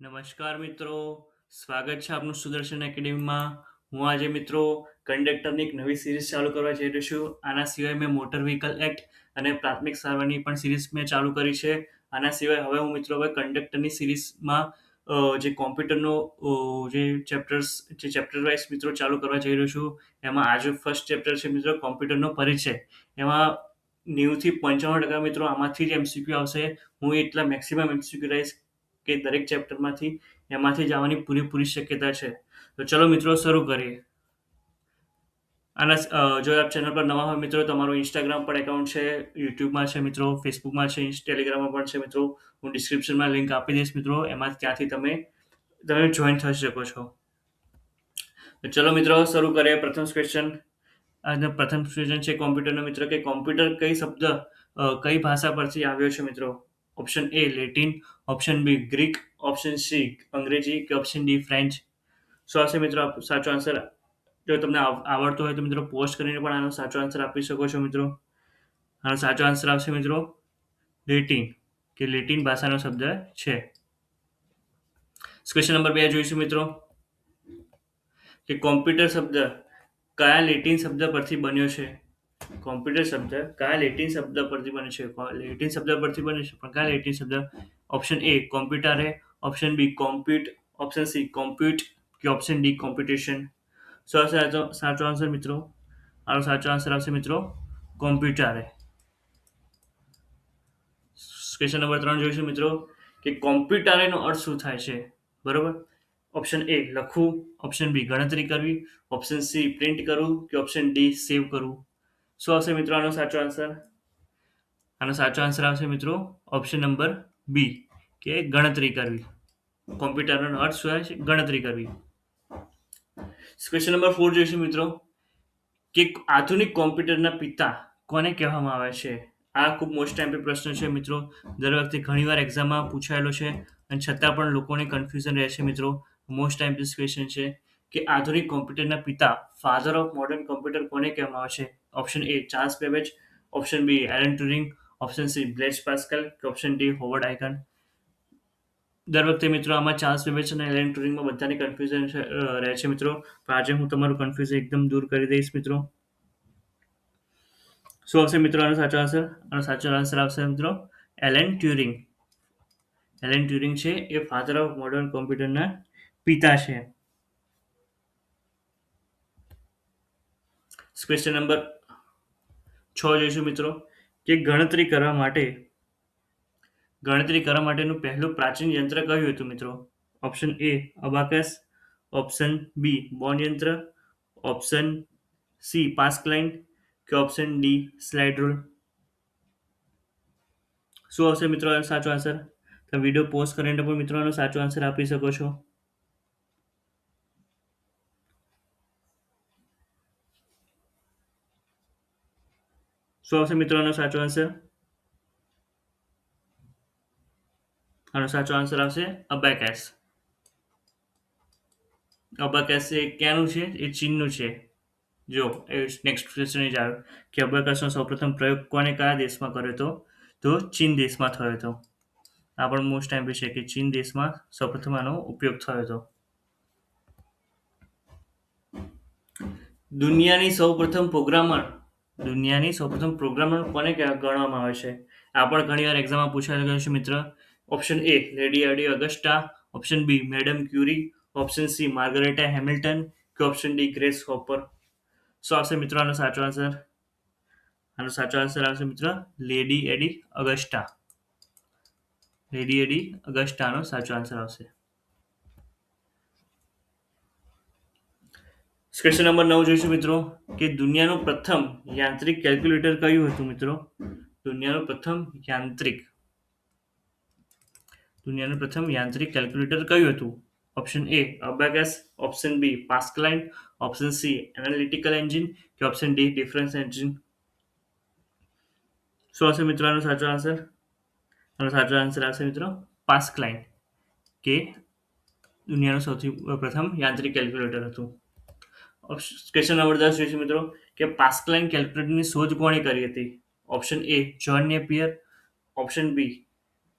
નમસ્કાર મિત્રો, સ્વાગત છે આપનું સુદર્શન એકેડેમીમાં. હું આજે મિત્રો કંડક્ટરની એક નવી સિરીઝ ચાલુ કરવા જઈ રહ્યો છું. આના સિવાય મેં મોટર વ્હીકલ એક્ટ અને પ્રાથમિક સારવારની પણ સિરીઝ મેં ચાલુ કરી છે. આના સિવાય હવે કંડક્ટરની સિરીઝમાં જે કોમ્પ્યુટરનો જે ચેપ્ટર વાઇઝ મિત્રો ચાલુ કરવા જઈ રહ્યો છું. એમાં આજે ફર્સ્ટ ચેપ્ટર છે મિત્રો કોમ્પ્યુટરનો પરિચય. એમાં 90 થી 95% મિત્રો આમાંથી જ એમસીક્યુ આવશે. હું એટલા મેક્સિમમ એમસીક્યુ રહીશ કે દરેક ચેપ્ટરમાંથી એમાંથી જ આવવાની પૂરેપૂરી શક્યતા છે. તો ચલો મિત્રો શરૂ કરીએ. જો આપ ચેનલ પર નવા હોય મિત્રો, તમારું ઇન્સ્ટાગ્રામ પર એકાઉન્ટ છે, યુટ્યુબમાં છે મિત્રો, ફેસબુકમાં છે, ટેલિગ્રામમાં પણ છે મિત્રો. હું ડિસ્ક્રિપ્શનમાં લિંક આપી દઈશ મિત્રો, ત્યાંથી તમે જોઈન થઈ શકો છો. તો ચલો મિત્રો શરૂ કરીએ. પ્રથમ ક્વેશ્ચન. આજનો પ્રથમ ક્વેશ્ચન છે કોમ્પ્યુટરનો મિત્રો, કે કોમ્પ્યુટર કઈ ભાષા પરથી આવ્યો છે મિત્રો? Option A Latin, option B Greek, option C અંગ્રેજી કે ઓપ્શન ડી ફ્રેન્ચ. શું આવશે મિત્રો સાચો આન્સર? જો તમને આવડતો હોય તો મિત્રો પોસ્ટ કરીને પણ આનો સાચો આન્સર આપી શકો છો મિત્રો. આનો સાચો આન્સર આવશે મિત્રો લેટિન, કે લેટિન ભાષાનો શબ્દ છે. ક્વેશ્ચન નંબર 2 જોઈશું મિત્રો, કે કોમ્પ્યુટર શબ્દ કયા લેટિન શબ્દ પરથી બન્યો છે? કોમ્પ્યુટર શબ્દ કયા લેટિન શબ્દ પરથી બને છે? લેટિન શબ્દ પરથી બને છે, પણ કયા લેટિન શબ્દ? ઓપ્શન એ કોમ્પ્યુટારે, option B compute, option C compute કે ઓપ્શન ડી કોમ્પ્યુટેશન. શું આવશે સાચો આન્સર મિત્રો? આનો સાચો આન્સર આવશે મિત્રો કોમ્પ્યુટારે. ક્વેશ્ચન નંબર 3 જોઈશું મિત્રો, કે કોમ્પ્યુટારેનો અર્થ શું થાય છે? બરોબર. ઓપ્શન એ લખવું, ઓપ્શન બી ગણતરી કરવી, ઓપ્શન સી પ્રિન્ટ કરવું કે ઓપ્શન ડી સેવ કરવું. શું આવશે મિત્રો આનો સાચો આન્સર? આનો સાચો આન્સર આવશે મિત્રો ઓપ્શન નંબર બી, કે ગણતરી કરવી. કોમ્પ્યુટરનો અર્થ શું છે? ગણતરી કરવી. ક્વેશ્ચન નંબર 4 જોઈશું મિત્રો, કે આધુનિક કોમ્પ્યુટરના પિતા કોને કહેવામાં આવે છે? આ ખૂબ મોસ્ટ ટાઈમ પ્રશ્ન છે મિત્રો. દર વખતે ઘણીવાર એક્ઝામમાં પૂછાયેલો છે અને છતાં પણ લોકોને કન્ફ્યુઝન રહે છે મિત્રો. મોસ્ટ ટાઈમ ક્વેશ્ચન છે કે આધુનિક કોમ્પ્યુટરના પિતા, ફાધર ઓફ મોડર્ન કોમ્પ્યુટર કોને કહેવામાં આવે છે? Option A Charles Babbage, option B Alan Turing, option C Blaise Pascal કે ઓપ્શન ડી હોવર્ડ આઇકન. દર વખતે મિત્રો આમાં ચાર્લ્સ બેબેજ અને એલન ટ્યુરિંગમાં બધાની કન્ફ્યુઝન રહે છે મિત્રો. પણ આજે હું તમારું કન્ફ્યુઝન એકદમ દૂર કરી દઈશ મિત્રો. શું આવશે મિત્રો આનો સાચો આન્સર? આનો સાચો આન્સર આવશે મિત્રો એલન ટ્યુરિંગ. એલન ટ્યુરિંગ છે એ ફાધર ઓફ મોડર્ન કોમ્પ્યુટરના પિતા છે. ક્વેશ્ચન નંબર 6 જોઈશું મિત્રો, કે ગણતરી કરવા માટેનું પહેલું પ્રાચીન યંત્ર કયું હતું મિત્રો? Option A abacus, option B બોર્ન યંત્ર, ઓપ્શન સી પાસ્કલાઇન કે ઓપ્શન ડી સ્લાઇડ રૂલ. શું આવશે મિત્રો આનો સાચો આન્સર? તમે વિડીયો પોઝ કરીને પણ મિત્રો આનો સાચો આન્સર આપી શકો છો. શું આવશે મિત્રો આનો સાચો આન્સર? આનો સાચો આન્સર આવશે અબાકસ. અબાકસ એ ક્યાંનું છે? એ ચીનનું છે. જો એ નેક્સ્ટ ક્વેશ્ચન જ આવ્યો, કે અબાકસનો સૌપ્રથમ પ્રયોગ કોને કયા દેશમાં કર્યો હતો? તો ચીન દેશમાં થયો હતો. આ પણ મોસ્ટ ટાઈમ છે કે ચીન દેશમાં સૌપ્રથમ આનો ઉપયોગ થયો હતો. દુનિયાની સૌપ્રથમ પ્રોગ્રામર કોને ગણવામાં આવે છે? આ પણ ઘણીવાર એક્ઝામમાં પૂછાયેલું ગયું છે મિત્ર. Option A lady Ada Augusta, option B madam Curie, option C Margaret Hamilton કે ઓપ્શન ડી ગ્રેસ હોપર. શું આવશે મિત્રો આનો સાચો આન્સર? આનો સાચો આન્સર આવશે મિત્ર લેડી એડી અગસ્ટા. લેડી એડી અગસ્ટાનો સાચો આન્સર આવશે. ક્વેશ્ચન નંબર 9 જોઈશું મિત્રો, કે દુનિયાનું પ્રથમ યાંત્રિક કેલ્ક્યુલેટર કયું હતું મિત્રો? દુનિયાનું પ્રથમ યાંત્રિક કેલ્ક્યુલેટર કયું હતું? Option A abacus, option B Pascaline, option C analytical engine કે ઓપ્શન ડી ડિફરન્સ એન્જિન. શું હશે મિત્રો આનો સાચો આન્સર? આનો સાચો આન્સર આવશે મિત્રો પાસ્કલાઇન, કે દુનિયાનું સૌથી પ્રથમ યાંત્રિક કેલ્ક્યુલેટર હતું. ક્વેશ્ચન નંબર 10 જોઈશું મિત્રો, કે પાસ્કલાઇન કેલ્ક્યુલેટરની શોધ કોણે કરી હતી? Option A John Napier, option B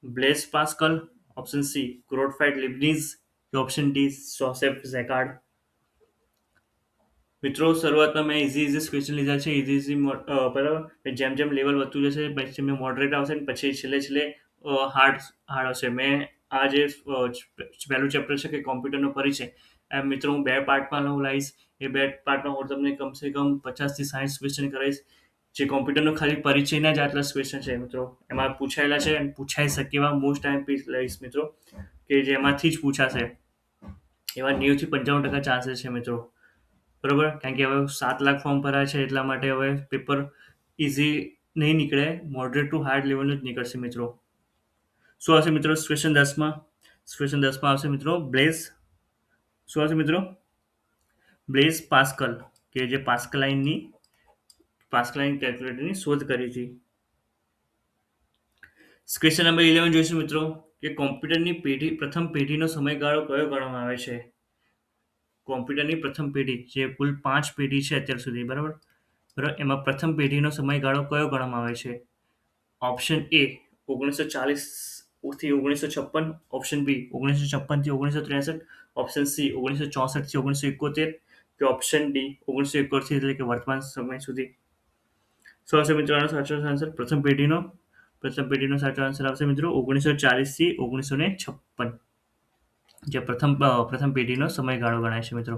Blaise Pascal, option C Gottfried Leibniz કે ઓપ્શન ડી જોસેફ ઝેકાર્ડ. મિત્રો શરૂઆતમાં મેં ઇઝી ક્વેશ્ચન લીધા છે, ઇઝી બરાબર. જેમ જેમ લેવલ વધતું જશે પછી મેં મોડરેટ આવશે ને પછી છેલ્લે હાર્ડ હાર્ડ હશે. મેં આ જે પહેલું ચેપ્ટર છે કે કોમ્પ્યુટરનો પરિચય, એમ મિત્રો હું 2 પાર્ટમાં હું લાવીશ. એ 2 પાર્ટમાં હું તમને કમસે કમ 50 થી 60 ક્વેશ્ચન કરાવીશ. જે કોમ્પ્યુટરનો ખાલી પરિચયના જ આટલા ક્વેશ્ચન છે મિત્રો, એમાં પૂછાયેલા છે અને પૂછાઈ શકે એવા મોસ્ટ ટાઈમ પીસ લઈશ મિત્રો, કે જેમાંથી જ પૂછાશે એવા 90 થી 95% ચાન્સીસ છે મિત્રો. બરોબર, કારણ કે હવે 7 લાખ ફોર્મ ભરાય છે એટલા માટે હવે પેપર ઇઝી નહીં નીકળે, મોડરેટ ટુ હાર્ડ લેવલનું જ નીકળશે મિત્રો. શું આવશે મિત્રો ક્વેશ્ચન 10માં આવશે મિત્રો બ્લેઝ. શું આવશે મિત્રો? બ્લેઝ પાસ્કલ, કે જે પાસ્કલાઇન કેલ્ક્યુલેટરની શોધ કરી હતી. ક્વેશ્ચન નંબર 11 જોઈશું મિત્રો, કે કોમ્પ્યુટરની પ્રથમ પેઢીનો સમયગાળો કયો ગણવામાં આવે છે. કોમ્પ્યુટરની પ્રથમ પેઢી, જે કુલ 5 પેઢી છે અત્યાર સુધી, બરાબર, એમાં પ્રથમ પેઢીનો સમયગાળો કયો ગણવામાં આવે છે. ઓપ્શન એ 1940 થી 1956, ઓપ્શન બી 1956 થી 1963, ઓપ્શન સી 1964 થી 1971, કે ઓપ્શન ડી 1971 એટલે કે વર્તમાન સમય સુધી. શું આવશે મિત્રો આનો સાચો આન્સર? પ્રથમ પેઢીનો સાચો આન્સર આવશે મિત્રો 1940 થી 1956, જે પ્રથમ પેઢીનો સમયગાળો ગણાય છે મિત્રો.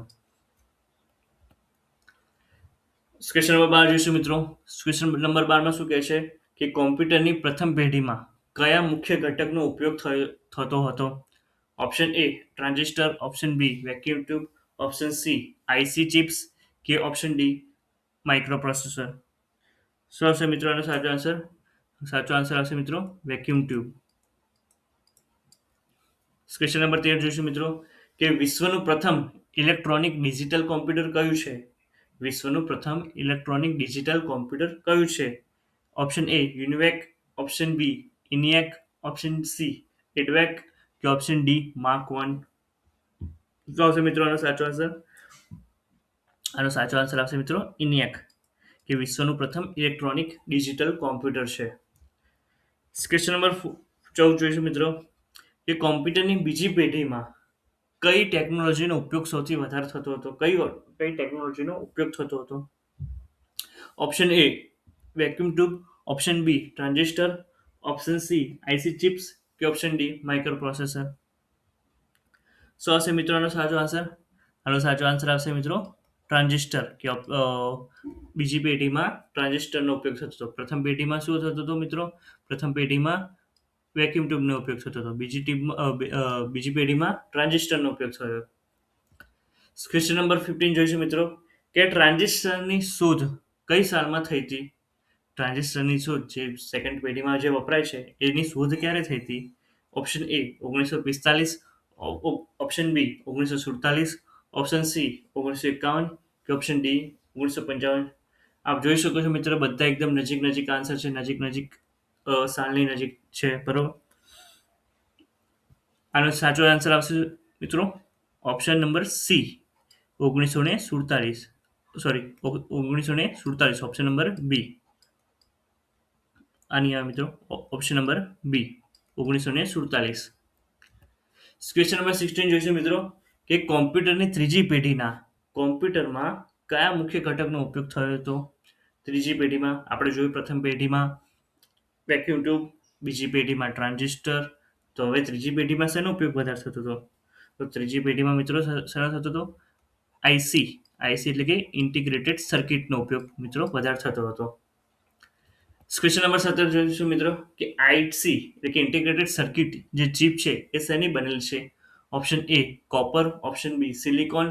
ક્વેશ્ચન નંબર 12 જોઈશું મિત્રો. ક્વેશ્ચન નંબર 12માં શું કહે છે કે કોમ્પ્યુટરની પ્રથમ પેઢીમાં કયા મુખ્ય ઘટકનો ઉપયોગ થતો હતો. Option A transistor, option B vacuum tube, option C IC chips, કે ઓપ્શન ડી માઇક્રોપ્રોસેસર. શું આવશે મિત્રો આનો સાચો આન્સર? સાચો આન્સર આવશે મિત્રો વેક્યુમ ટ્યુબ. ક્વેશ્ચન નંબર 13 જોઈશું મિત્રો, કે વિશ્વનું પ્રથમ ઇલેક્ટ્રોનિક ડિજિટલ કોમ્પ્યુટર કયું છે. વિશ્વનું પ્રથમ ઇલેક્ટ્રોનિક ડિજિટલ કોમ્પ્યુટર કયું છે. Option A UNIVAC, option B ENIAC, option C EDVAC, કે ઓપ્શન ડી માર્ક 1. શું આવશે મિત્રો આનો સાચો આન્સર? આનો સાચો આન્સર આવશે મિત્રો ઇનિએક, કે વિશ્વનું પ્રથમ ઇલેક્ટ્રોનિક ડિજિટલ કોમ્પ્યુટર છે. ક્વેશ્ચન નંબર 14 જોઈશું મિત્રો, કે કોમ્પ્યુટરની બીજી પેઢીમાં કઈ ટેકનોલોજીનો ઉપયોગ સૌથી વધારે થતો હતો. કઈ ટેકનોલોજીનો ઉપયોગ થતો હતો. Option A vacuum tube, option B transistor, option C IC chips, કે ઓપ્શન ડી માઇક્રોપ્રોસેસર. શું આવશે મિત્રો આનો સાચો આન્સર? આનો સાચો આન્સર આવશે મિત્રો ટ્રાન્ઝિસ્ટર, કે બીજી પેઢીમાં ટ્રાન્ઝિસ્ટરનો ઉપયોગ થતો હતો. પ્રથમ પેઢીમાં શું થતું હતું મિત્રો? પ્રથમ પેઢીમાં વેક્યુમ ટ્યુબનો ઉપયોગ થતો હતો. બીજી પેઢીમાં ટ્રાન્ઝિસ્ટરનો ઉપયોગ થયો. ક્વેશ્ચન નંબર 15 જોઈશું મિત્રો, કે ટ્રાન્ઝિસ્ટરની શોધ કઈ સાલમાં થઈ હતી. ટ્રાન્ઝિસ્ટરની શોધ જે સેકન્ડ પેઢીમાં જે વપરાય છે એની શોધ ક્યારે થઈ હતી. Option A 1945, option B 1947, option C 1951, કે ઓપ્શન ડી 1955. આપ જોઈ શકો છો મિત્રો બધા એકદમ નજીક આન્સર છે, નજીક સાલની નજીક છે, બરોબર. આનો સાચો આન્સર આવશે મિત્રો option number C 1947, sorry 1947, option number B. આની આ મિત્રો option number B 1947. Question number 16 જોઈશું મિત્રો, કે કોમ્પ્યુટરની ત્રીજી પેઢીના કોમ્પ્યુટરમાં કયા મુખ્ય ઘટકનો ઉપયોગ થયો હતો. ત્રીજી પેઢીમાં આપણે જોયું પ્રથમ પેઢીમાં વેક્યુમ ટ્યુબ, બીજી પેઢીમાં ટ્રાન્ઝિસ્ટર, તો હવે ત્રીજી પેઢીમાં શેનો ઉપયોગ વધારે થતો હતો. તો ત્રીજી પેઢીમાં મિત્રો શેનો થતો હતો? આઈસી એટલે કે ઇન્ટિગ્રેટેડ સર્કિટનો ઉપયોગ મિત્રો વધારે થતો હતો. ક્વેશ્ચન નંબર 17 જોઈશું મિત્રો, કે આઈસી એટલે કે ઇન્ટિગ્રેટેડ સર્કિટ જે ચિપ છે એ શેની બનેલ છે. Option A copper, option B silicon,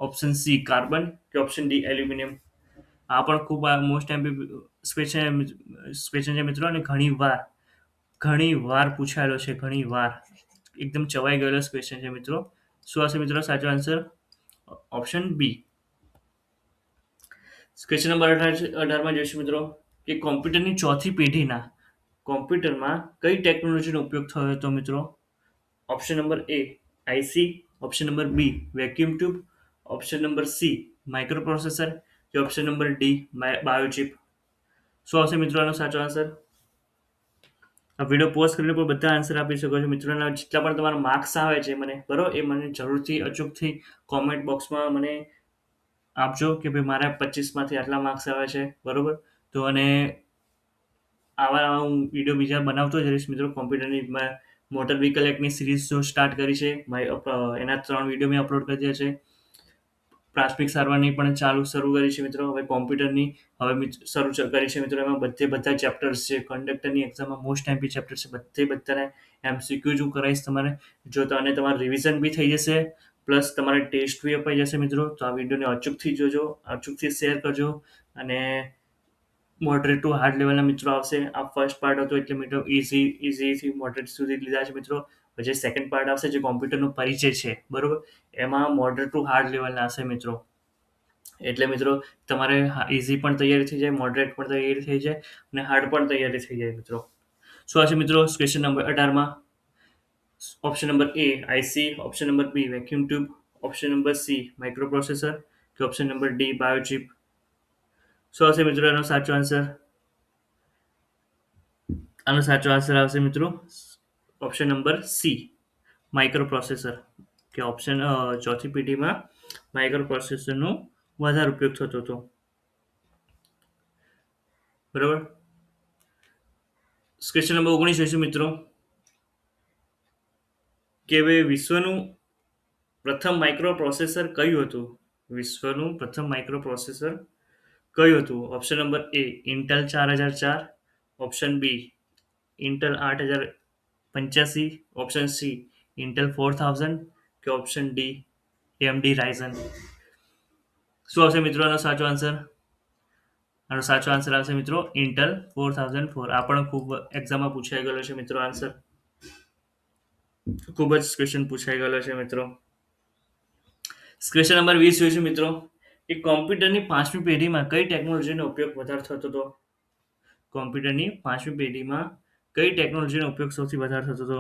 option C carbon, કે ઓપ્શન ડી એલ્યુમિનિયમ. આ પણ ખૂબ મોસ્ટ ક્વેશ્ચન છે મિત્રો, અને ઘણી વાર પૂછાયેલો છે, ઘણી વાર એકદમ ચવાઈ ગયેલો ક્વેશ્ચન છે મિત્રો. શું હશે મિત્રો સાચો answer? Option B. Question number 18માં જોઈશું મિત્રો, કે કોમ્પ્યુટરની ચોથી પેઢીના કોમ્પ્યુટરમાં કઈ ટેકનોલોજીનો ઉપયોગ થયો હતો મિત્રો. Option number A IC, option number B vacuum tube, option number C microprocessor, કે ઓપ્શન નંબર ડી બાયોચિપ. શું આવશે મિત્રો આનો સાચો આન્સર? આ વિડીયો પોઝ કરીને પણ બધા આન્સર આપી શકો છો મિત્રોના જેટલા પણ તમારા માર્ક્સ આવે છે મને બરાબર એ મને જરૂરથી અચૂકથી કોમેન્ટ બોક્સમાં મને આપજો કે ભાઈ મારા 25માંથી આટલા માર્ક્સ આવે છે બરાબર. તો અને આવા હું વિડીયો બીજા બનાવતો જ રહીશ મિત્રો. કોમ્પ્યુટરની મોટર વ્હીકલ એક્ટની સિરીઝ જો સ્ટાર્ટ કરી છે એના 3 વિડીયો મેં અપલોડ કરી દીધા છે. પ્રાથમિક સારવારની પણ શરૂ કરી છે મિત્રો. હવે કોમ્પ્યુટરની હવે શરૂ કરી છે મિત્રો. એમાં બધા ચેપ્ટર્સ છે. કંડક્ટરની એક્ઝામમાં મોસ્ટ એમપી ચેપ્ટર છે બધાને એમસીક્યુ જ હું કરાવીશ તમારે. જો તો અને તમારું રિવિઝન બી થઈ જશે પ્લસ તમારે ટેસ્ટ બી અપાઈ જશે મિત્રો. તો આ વિડીયોને અચૂકથી જોજો, અચૂકથી શેર કરજો. અને મોડરેટ ટુ હાર્ડ લેવલના મિત્રો આવશે. આ ફર્સ્ટ પાર્ટ હતો એટલે મિત્રો ઇઝીથી મોડરેટ સુધી લીધા છે મિત્રો. પછી સેકન્ડ પાર્ટ આવશે જે કોમ્પ્યુટરનો પરિચય છે બરોબર. એમાં મોડરેટ ટુ હાર્ડ લેવલના હશે મિત્રો. એટલે મિત્રો તમારે ઇઝી પણ તૈયારી થઈ જાય, મોડરેટ પણ તૈયારી થઈ જાય અને હાર્ડ પણ તૈયારી થઈ જાય મિત્રો. શું હશે મિત્રો ક્વેશ્ચન નંબર 18માં? Option number A IC, option number B vacuum tube, option number C microprocessor કે ઓપ્શન નંબર ડી બાયોચિપ. શું હશે મિત્રો એનો સાચો આન્સર? આનો સાચો આન્સર આવશે મિત્રો option number C microprocessor. કે ઓપ્શન ચોથી પેઢીમાં માઇક્રો પ્રોસેસરનો વધારે ઉપયોગ થતો હતો બરાબર. ક્વેશ્ચન નંબર 19 જોઈશું મિત્રો કે હવે વિશ્વનું પ્રથમ માઇક્રો પ્રોસેસર કયું હતું? વિશ્વનું પ્રથમ માઇક્રો પ્રોસેસર કયું હતું? Option number A Intel 4004, option B Intel 8085, option C Intel 4000 કે ઓપ્શન ડી એમડી રાઇઝન. શું આવશે મિત્રો આનો સાચો આન્સર? આનો સાચો આન્સર આવશે મિત્રો ઇન્ટેલ 4004. આ પણ ખૂબ એક્ઝામમાં પૂછાઈ ગયેલો છે મિત્રો આન્સર. ખૂબ જ ક્વેશ્ચન પૂછાઈ ગયેલો છે મિત્રો. ક્વેશ્ચન નંબર 20 જોઈશું મિત્રો કે કોમ્પ્યુટરની 5મી પેઢીમાં કઈ ટેકનોલોજીનો ઉપયોગ વધારે થતો હતો? કોમ્પ્યુટરની 5મી પેઢીમાં કઈ ટેકનોલોજીનો ઉપયોગ સૌથી વધારે થતો હતો?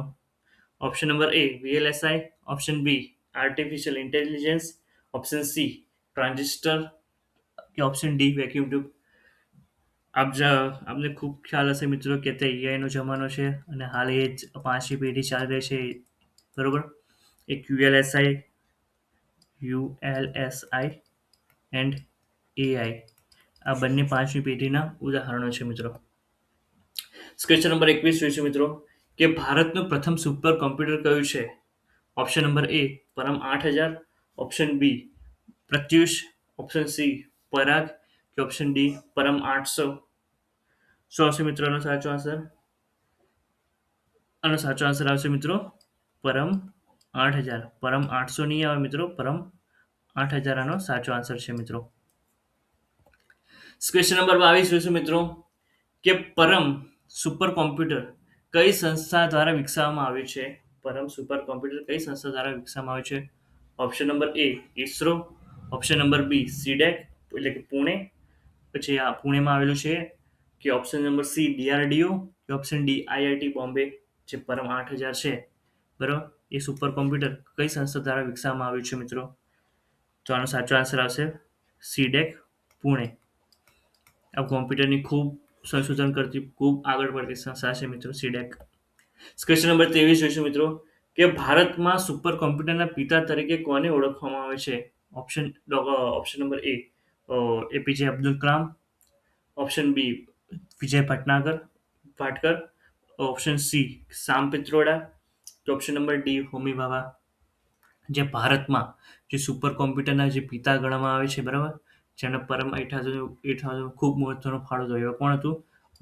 Option number A VLSI, option B artificial intelligence, option C transistor કે ઓપ્શન ડી વેક્યુમ ટ્યુબ. આપને ખૂબ ખ્યાલ હશે મિત્રો કે તે એઆઈનો જમાનો છે અને હાલ એ જ 5મી પેઢી ચાલી રહી છે બરોબર. એક યુએલએસઆઈ એન્ડ એઆઈ આ બંને 5મી પેઢીના ઉદાહરણો છે મિત્રો. ક્વેશ્ચન નંબર 21 જોઈશું મિત્રો કે ભારતનું પ્રથમ સુપર કોમ્પ્યુટર કયું છે? ઓપ્શન નંબર એ પરમ 8000, ઓપ્શન બી પ્રત્યુષ, ઓપ્શન સી પરાગ કે ઓપ્શન ડી પરમ 800. શું આવશે મિત્રો આનો સાચો આન્સર? આનો સાચો આન્સર આવશે મિત્રો પરમ 8000. પરમ 800 નહીં આવે મિત્રો, પરમ 8000 આનો સાચો આન્સર છે મિત્રો. ક્વેશ્ચન નંબર 22 જોઈશું મિત્રો કે પરમ સુપર કોમ્પ્યુટર કઈ સંસ્થા દ્વારા વિકસાવવામાં આવ્યું છે? પરમ સુપર કોમ્પ્યુટર કઈ સંસ્થા દ્વારા વિકસાવવામાં આવ્યું છે? ઓપ્શન નંબર એ ઇસરો, ઓપ્શન નંબર બી સીડેક એટલે કે પુણે, પછી આ પુણેમાં આવેલું છે, કે ઓપ્શન નંબર સી ડીઆરડીઓ કે ઓપ્શન ડી આઈઆઈટી બોમ્બે. જે પરમ 8000 છે બરાબર એ સુપર કોમ્પ્યુટર કઈ સંસ્થા દ્વારા વિકસાવવામાં આવ્યું છે મિત્રો? તો આનો સાચો આન્સર આવશે સીડેક પુણે. આ કોમ્પ્યુટરની ખૂબ સંશોધન કરતી ખૂબ આગળ પડતી સંસ્થા છે મિત્રો સીડેક. ક્વેશ્ચન નંબર 23 જોઈશું મિત્રો કે ભારતમાં સુપર કોમ્પ્યુટરના પિતા તરીકે કોને ઓળખવામાં આવે છે? Option number A APJ Abdul Kalam, option B Vijay Bhatkar, option C Sam Pitroda કે option number D Homi Bhabha. જે ભારતમાં જે સુપર કોમ્પ્યુટરના જે પિતા ગણવામાં આવે છે બરાબર, જેમને પરમ 8000 ખૂબ મહત્વનો ફાળો થયો કોણ હતું?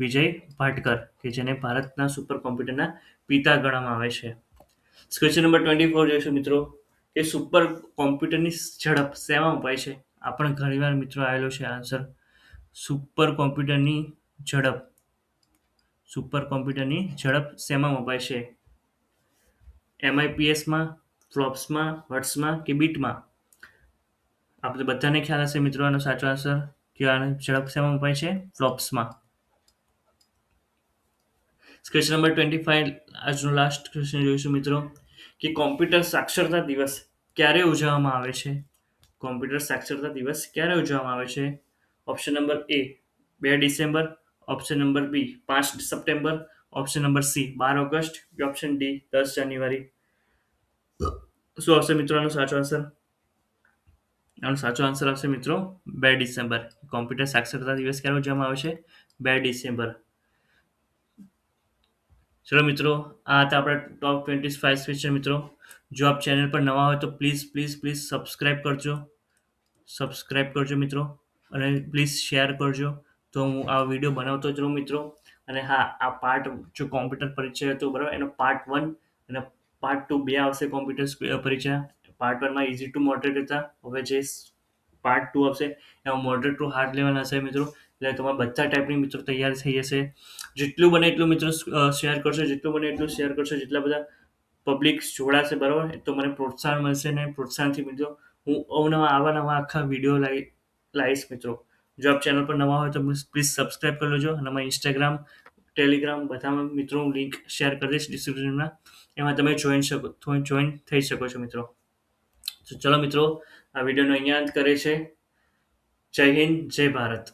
વિજય ભાટકર, કે જેને ભારતના સુપર કોમ્પ્યુટરના પિતા ગણવામાં આવે છે. ક્વેશ્ચન નંબર 24 જોઈશું મિત્રો કે સુપર કોમ્પ્યુટરની ઝડપ શેમાં અપાય છે? આ પણ ઘણીવાર મિત્રો આવેલો છે આન્સર. સુપર કોમ્પ્યુટરની ઝડપ શેમાં મપાય છે? એમઆઈપીએસમાં, ફ્લોપ્સમાં, હર્ટ્સમાં કે બીટમાં? આપણે બધાને ખ્યાલ હશે મિત્રો આનો સાચો આન્સર કે આની ઝડપ શેમાં મપાય છે? ફ્લોપ્સમાં. ક્વેશ્ચન નંબર 25 આજનો લાસ્ટ ક્વેશ્ચન જોઈશું મિત્રો કે કોમ્પ્યુટર સાક્ષરતા દિવસ ક્યારે ઉજવવામાં આવે છે? કોમ્પ્યુટર સાક્ષરતા દિવસ ક્યારે ઉજવવામાં આવે છે? Option number A 2 December, option number B 5 September, option number C 12 August કે ઓપ્શન ડી 10 જાન્યુઆરી? શું આવશે મિત્રો આનો સાચો આન્સર આવશે મિત્રો 2 ડિસેમ્બર. કોમ્પ્યુટર સાક્ષરતા દિવસ ક્યારે ઉજવવામાં આવે છે? 2 ડિસેમ્બર. ચલો મિત્રો, આ હતા આપણા ટોપ 25 ક્વેશ્ચન મિત્રો. જો આપ ચેનલ પર નવા હોય તો પ્લીઝ પ્લીઝ પ્લીઝ સબસ્ક્રાઇબ કરજો મિત્રો, અને પ્લીઝ શેર કરજો, તો હું આ વિડીયો બનાવતો જ રહું મિત્રો. અને હા, આ પાર્ટ જો કોમ્પ્યુટર પરિચય હતો બરાબર, એનો પાર્ટ 1 અને પાર્ટ 2 બે આવશે. કોમ્પ્યુટર પરિચય પાર્ટ 1માં ઇઝી ટુ મોડરેટ હતા. હવે જે પાર્ટ 2 આવશે એમાં મોડરેટ ટુ હાર્ડ લેવલ હશે મિત્રો. એટલે તમારા બધા ટાઈપની મિત્રો તૈયાર થઈ જશે. જેટલું બને એટલું મિત્રો શેર કરશો, જેટલા બધા પબ્લિક જોડાશે બરાબર, તો મને પ્રોત્સાહન મળશે, ને પ્રોત્સાહનથી મિત્રો હું અવનવા આવા નવા આખા વિડીયો લાવીશ મિત્રો. જો આપ ચેનલ પર નવા હોય તો પ્લીઝ સબસ્ક્રાઇબ કરી લેજો. અને અમારા ઇન્સ્ટાગ્રામ, ટેલિગ્રામ બધામાં મિત્રો હું લિંક શેર કરી દઈશ ડિસ્ક્રિપ્શનમાં. એમાં તમે જોઈન થઈ શકો છો મિત્રો. તો ચલો મિત્રો, આ વિડીયોનો અહીંયા અંત કરે છે. જય હિન્દ, જય ભારત.